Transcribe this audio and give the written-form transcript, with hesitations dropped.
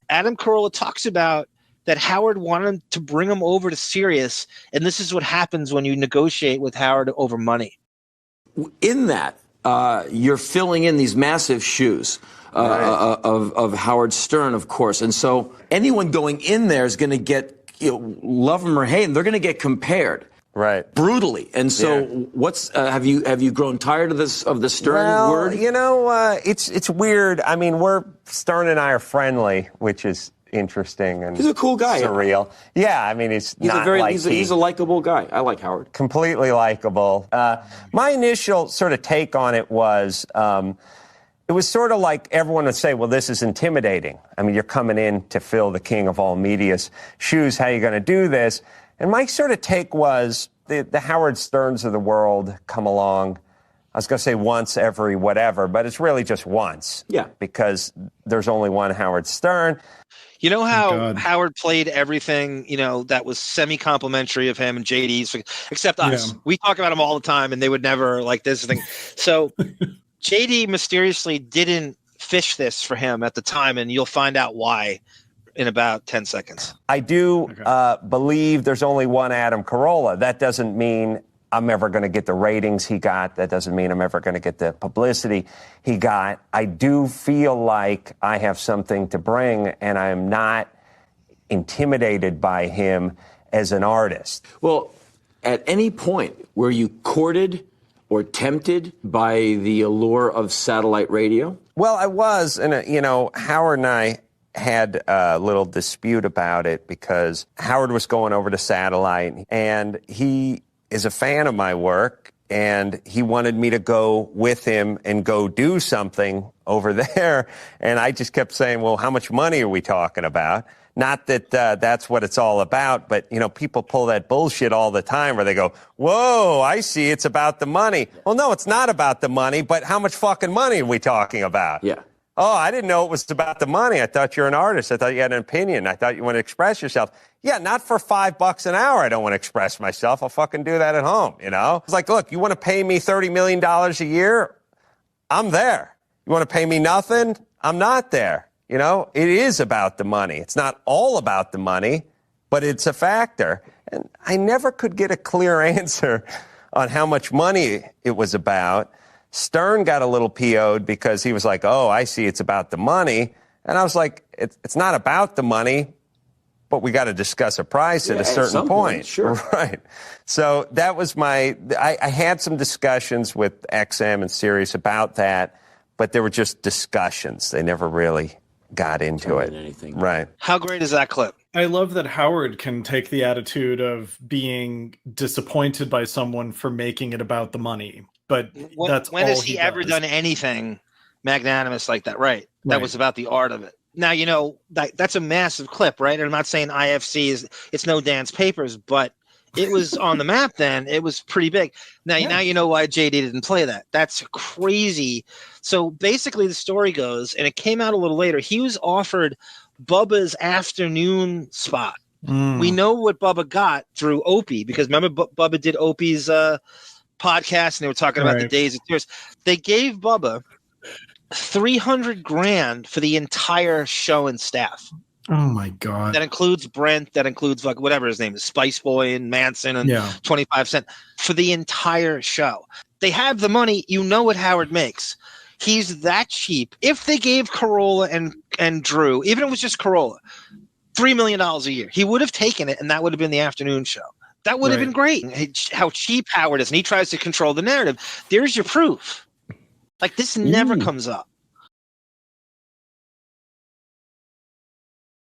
Adam Carolla talks about that Howard wanted to bring him over to Sirius, and this is what happens when you negotiate with Howard over money. In that, you're filling in these massive shoes of Howard Stern, of course. And so anyone going in there is going to get, love him or hate him, they're going to get compared. Right. Brutally. And so what's have you grown tired of the Stern word? It's weird. I mean, Stern and I are friendly, which is interesting and he's a cool guy. Surreal. Yeah, I mean, he's a likable guy. I like Howard. Completely likable. My initial sort of take on it was it was sort of like everyone would say, well, this is intimidating. I mean, you're coming in to fill the king of all media's shoes. How are you going to do this? And my sort of take was the Howard Sterns of the world come along. I was going to say once every whatever, but it's really just once. Yeah. Because there's only one Howard Stern. You know how Howard played everything, that was semi-complimentary of him and JD's, except us. We talk about him all the time, and they would never like this thing. So JD mysteriously didn't fish this for him at the time, and you'll find out why in about 10 seconds. I do believe there's only one Adam Carolla. That doesn't mean I'm ever going to get the ratings he got. That doesn't mean I'm ever going to get the publicity he got. I do feel like I have something to bring, and I am not intimidated by him as an artist. Well, at any point were you courted or tempted by the allure of satellite radio? Well, I was, and Howard and I had a little dispute about it because Howard was going over to satellite, and he is a fan of my work, and he wanted me to go with him and go do something over there. And I just kept saying, well, how much money are we talking about? Not that that's what it's all about, but, people pull that bullshit all the time where they go, whoa, I see, it's about the money. Well, no, it's not about the money, but how much fucking money are we talking about? Yeah. Oh, I didn't know it was about the money. I thought you're an artist. I thought you had an opinion. I thought you want to express yourself. Yeah, not for $5 an hour. I don't want to express myself. I'll fucking do that at home, It's like, look, you want to pay me $30 million a year? I'm there. You want to pay me nothing? I'm not there. It is about the money. It's not all about the money, but it's a factor. And I never could get a clear answer on how much money it was about. Stern got a little PO'd because he was like, oh, I see, it's about the money. And I was like, it's not about the money, but we got to discuss a price at a certain point. Sure. Right. So that was I had some discussions with XM and Sirius about that, but they were just discussions. They never really got into it. Anything. Right. How great is that clip? I love that Howard can take the attitude of being disappointed by someone for making it about the money. But when has he ever done anything magnanimous like that? Right. That was about the art of it. Now, that's a massive clip, right? And I'm not saying IFC it's no dance papers, but it was on the map then. It was pretty big. Now you know why JD didn't play that. That's crazy. So basically the story goes, and it came out a little later, he was offered Bubba's afternoon spot. We know what Bubba got through Opie, because remember Bubba did Opie's podcast, and they were talking about the days of tears. They gave Bubba $300,000 for the entire show and staff. Oh my God. That includes Brent, that includes like whatever his name is, Spice Boy and Manson and 25 Cent for the entire show. They have the money. You know what Howard makes. He's that cheap. If they gave Carolla and Drew, even if it was just Carolla, $3 million a year, he would have taken it, and that would have been the afternoon show. That would have been great. How cheap Howard is, and he tries to control the narrative. There's your proof. Like, this never comes up.